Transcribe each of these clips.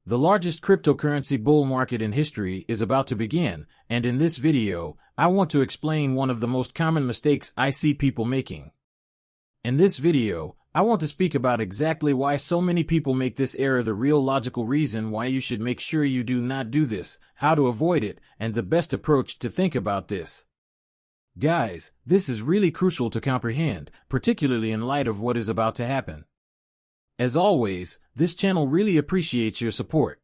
The largest cryptocurrency bull market in history is about to begin, and in this video, I want to explain one of the most common mistakes I see people making. In this video, I want to speak about exactly why so many people make this error, the real logical reason why you should make sure you do not do this, how to avoid it, and the best approach to think about this. Guys, this is really crucial to comprehend, particularly in light of what is about to happen. As always, this channel really appreciates your support.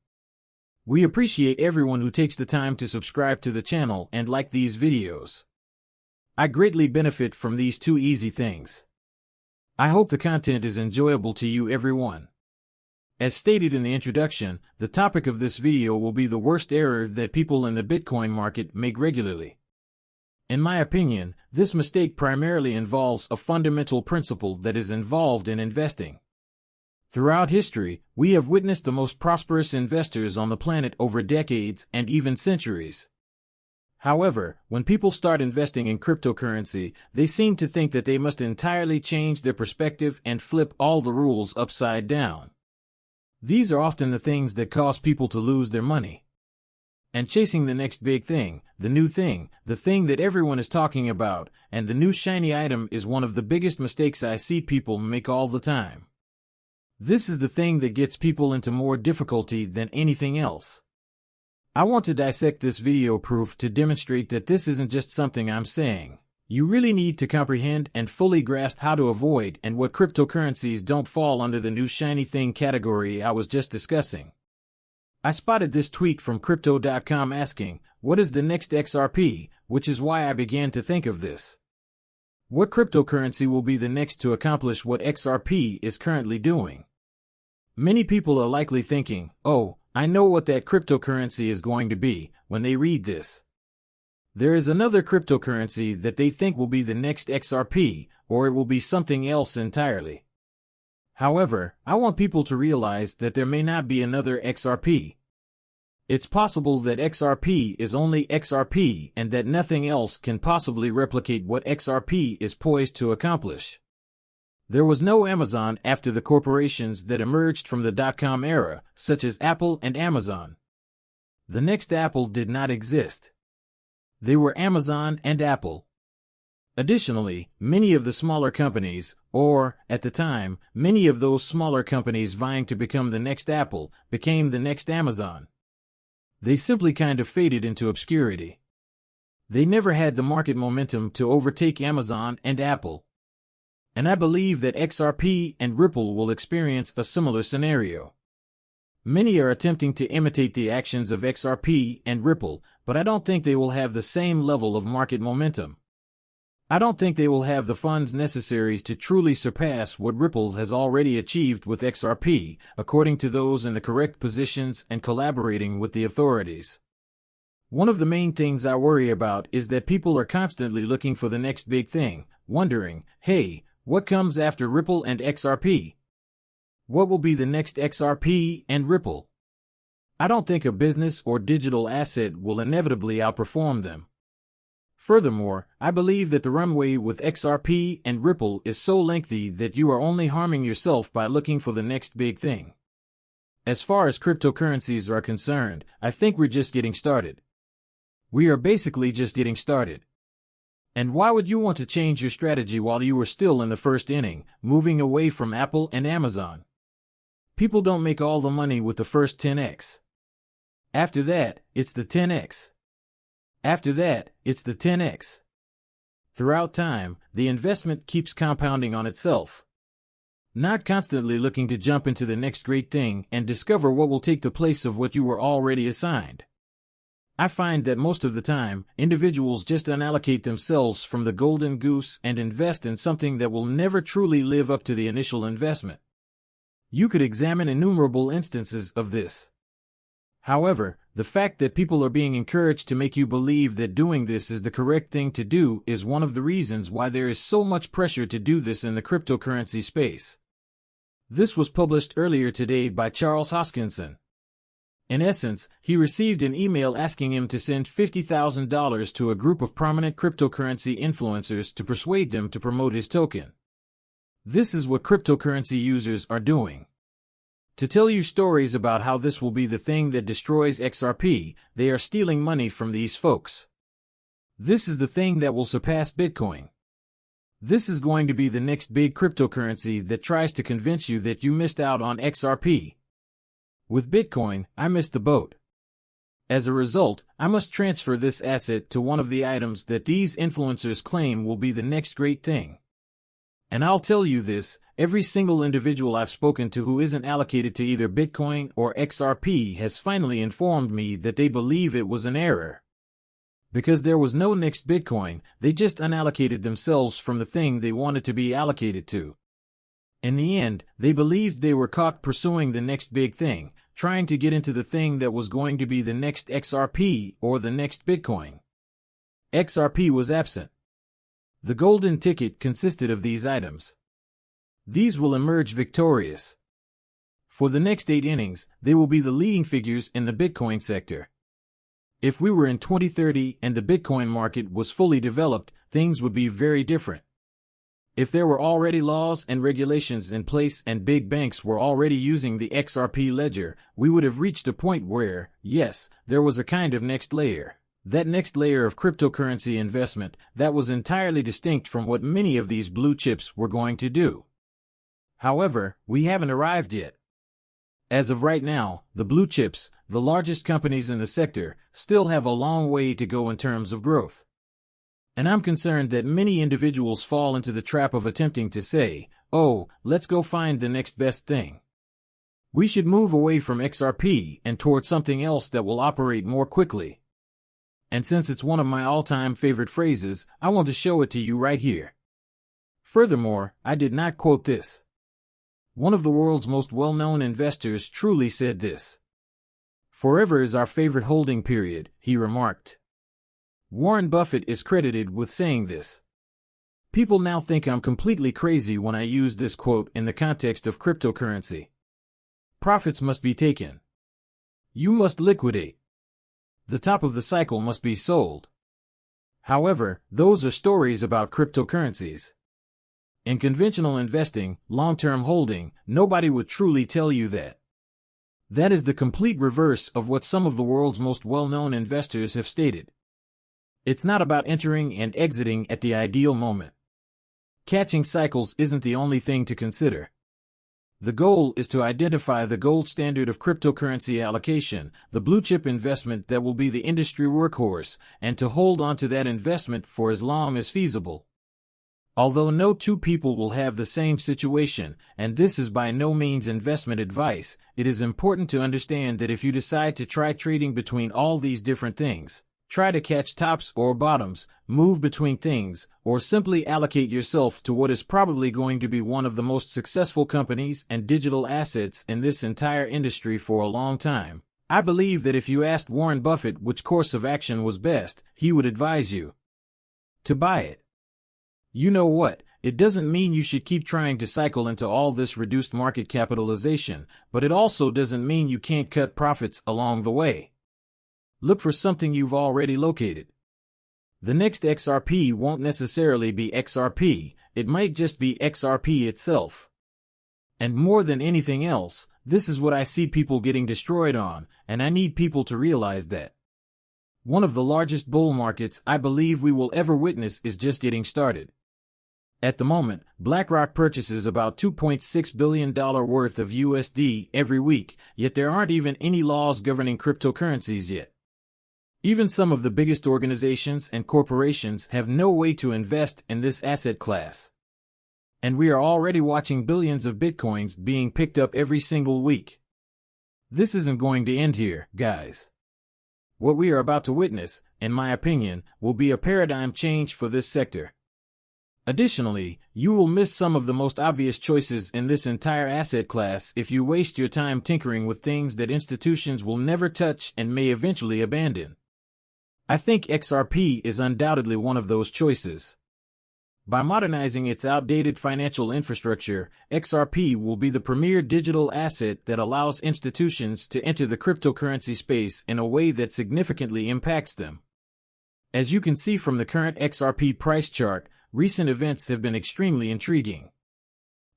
We appreciate everyone who takes the time to subscribe to the channel and like these videos. I greatly benefit from these two easy things. I hope the content is enjoyable to you, everyone. As stated in the introduction, the topic of this video will be the worst error that people in the Bitcoin market make regularly. In my opinion, this mistake primarily involves a fundamental principle that is involved in investing. Throughout history, we have witnessed the most prosperous investors on the planet over decades and even centuries. However, when people start investing in cryptocurrency, they seem to think that they must entirely change their perspective and flip all the rules upside down. These are often the things that cause people to lose their money. And chasing the next big thing, the new thing, the thing that everyone is talking about, and the new shiny item is one of the biggest mistakes I see people make all the time. This is the thing that gets people into more difficulty than anything else. I want to dissect this video proof to demonstrate that this isn't just something I'm saying. You really need to comprehend and fully grasp how to avoid and what cryptocurrencies don't fall under the new shiny thing category I was just discussing. I spotted this tweet from crypto.com asking, "What is the next XRP?" which is why I began to think of this. What cryptocurrency will be the next to accomplish what XRP is currently doing? Many people are likely thinking, "Oh, I know what that cryptocurrency is going to be," when they read this. There is another cryptocurrency that they think will be the next XRP, or it will be something else entirely. However, I want people to realize that there may not be another XRP. It's possible that XRP is only XRP and that nothing else can possibly replicate what XRP is poised to accomplish. There was no Amazon after the corporations that emerged from the dot-com era, such as Apple and Amazon. The next Apple did not exist. They were Amazon and Apple. Additionally, many of the smaller companies, or, at the time, many of those smaller companies vying to become the next Apple, became the next Amazon. They simply kind of faded into obscurity. They never had the market momentum to overtake Amazon and Apple. And I believe that XRP and Ripple will experience a similar scenario. Many are attempting to imitate the actions of XRP and Ripple, but I don't think they will have the same level of market momentum. I don't think they will have the funds necessary to truly surpass what Ripple has already achieved with XRP, according to those in the correct positions and collaborating with the authorities. One of the main things I worry about is that people are constantly looking for the next big thing, wondering, hey, what comes after Ripple and XRP? What will be the next XRP and Ripple? I don't think a business or digital asset will inevitably outperform them. Furthermore, I believe that the runway with XRP and Ripple is so lengthy that you are only harming yourself by looking for the next big thing. As far as cryptocurrencies are concerned, I think we're just getting started. We are basically just getting started. And why would you want to change your strategy while you were still in the first inning, moving away from Apple and Amazon? People don't make all the money with the first 10x. After that, it's the 10x. After that, it's the 10x. Throughout time, the investment keeps compounding on itself. Not constantly looking to jump into the next great thing and discover what will take the place of what you were already assigned. I find that most of the time, individuals just unallocate themselves from the golden goose and invest in something that will never truly live up to the initial investment. You could examine innumerable instances of this. However, the fact that people are being encouraged to make you believe that doing this is the correct thing to do is one of the reasons why there is so much pressure to do this in the cryptocurrency space. This was published earlier today by Charles Hoskinson. In essence, he received an email asking him to send $50,000 to a group of prominent cryptocurrency influencers to persuade them to promote his token. This is what cryptocurrency users are doing. to tell you stories about how this will be the thing that destroys XRP. They are stealing money from these folks. This is the thing that will surpass Bitcoin. This is going to be the next big cryptocurrency that tries to convince you that you missed out on XRP. With Bitcoin, I missed the boat. As a result, I must transfer this asset to one of the items that these influencers claim will be the next great thing. And I'll tell you this, every single individual I've spoken to who isn't allocated to either Bitcoin or XRP has finally informed me that they believe it was an error. Because there was no next Bitcoin, they just unallocated themselves from the thing they wanted to be allocated to. In the end, they believed they were caught pursuing the next big thing, trying to get into the thing that was going to be the next XRP or the next Bitcoin. XRP was absent. The golden ticket consisted of these items. These will emerge victorious. For the next 8 innings, they will be the leading figures in the Bitcoin sector. If we were in 2030 and the Bitcoin market was fully developed, things would be very different. If there were already laws and regulations in place and big banks were already using the XRP ledger, we would have reached a point where, yes, there was a kind of next layer. That next layer of cryptocurrency investment that was entirely distinct from what many of these blue chips were going to do. However, we haven't arrived yet. As of right now, the blue chips, the largest companies in the sector, still have a long way to go in terms of growth. And I'm concerned that many individuals fall into the trap of attempting to say, oh, let's go find the next best thing. We should move away from XRP and toward something else that will operate more quickly. And since it's one of my all-time favorite phrases, I want to show it to you right here. Furthermore, I did not quote this. One of the world's most well-known investors truly said this. Forever is our favorite holding period, he remarked. Warren Buffett is credited with saying this. People now think I'm completely crazy when I use this quote in the context of cryptocurrency. Profits must be taken. You must liquidate. The top of the cycle must be sold. However, those are stories about cryptocurrencies. In conventional investing, long-term holding, nobody would truly tell you that. That is the complete reverse of what some of the world's most well-known investors have stated. It's not about entering and exiting at the ideal moment. Catching cycles isn't the only thing to consider. The goal is to identify the gold standard of cryptocurrency allocation, the blue chip investment that will be the industry workhorse, and to hold on to that investment for as long as feasible. Although no two people will have the same situation, and this is by no means investment advice, it is important to understand that if you decide to try trading between all these different things, try to catch tops or bottoms, move between things, or simply allocate yourself to what is probably going to be one of the most successful companies and digital assets in this entire industry for a long time. I believe that if you asked Warren Buffett which course of action was best, he would advise you to buy it. You know what? It doesn't mean you should keep trying to cycle into all this reduced market capitalization, but it also doesn't mean you can't cut profits along the way. Look for something you've already located. The next XRP won't necessarily be XRP, it might just be XRP itself. And more than anything else, this is what I see people getting destroyed on, and I need people to realize that. One of the largest bull markets I believe we will ever witness is just getting started. At the moment, BlackRock purchases about $2.6 billion worth of USD every week, yet there aren't even any laws governing cryptocurrencies yet. Even some of the biggest organizations and corporations have no way to invest in this asset class. And we are already watching billions of bitcoins being picked up every single week. This isn't going to end here, guys. What we are about to witness, in my opinion, will be a paradigm change for this sector. Additionally, you will miss some of the most obvious choices in this entire asset class if you waste your time tinkering with things that institutions will never touch and may eventually abandon. I think XRP is undoubtedly one of those choices. By modernizing its outdated financial infrastructure, XRP will be the premier digital asset that allows institutions to enter the cryptocurrency space in a way that significantly impacts them. As you can see from the current XRP price chart, recent events have been extremely intriguing.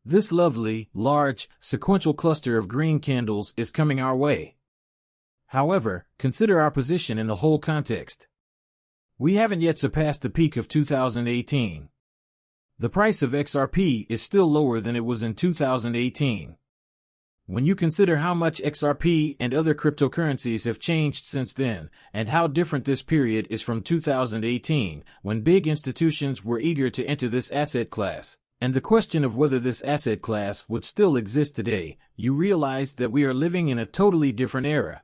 This lovely, large, sequential cluster of green candles is coming our way. However, consider our position in the whole context. We haven't yet surpassed the peak of 2018. The price of XRP is still lower than it was in 2018. When you consider how much XRP and other cryptocurrencies have changed since then, and how different this period is from 2018, when big institutions were eager to enter this asset class, and the question of whether this asset class would still exist today, you realize that we are living in a totally different era.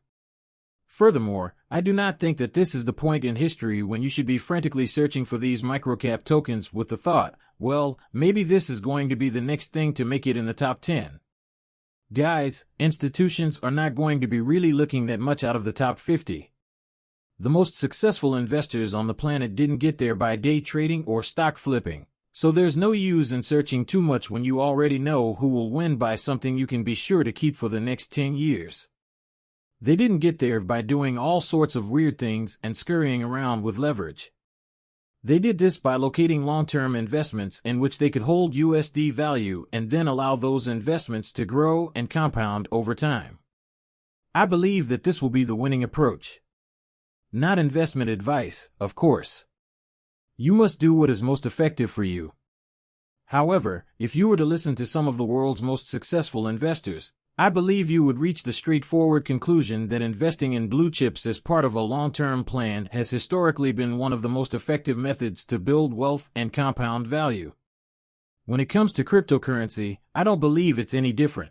Furthermore, I do not think that this is the point in history when you should be frantically searching for these microcap tokens with the thought, well, maybe this is going to be the next thing to make it in the top 10. Guys, institutions are not going to be really looking that much out of the top 50. The most successful investors on the planet didn't get there by day trading or stock flipping. So there's no use in searching too much when you already know who will win by something you can be sure to keep for the next 10 years. They didn't get there by doing all sorts of weird things and scurrying around with leverage. They did this by locating long-term investments in which they could hold USD value and then allow those investments to grow and compound over time. I believe that this will be the winning approach. Not investment advice, of course. You must do what is most effective for you. However, if you were to listen to some of the world's most successful investors, I believe you would reach the straightforward conclusion that investing in blue chips as part of a long-term plan has historically been one of the most effective methods to build wealth and compound value. When it comes to cryptocurrency, I don't believe it's any different.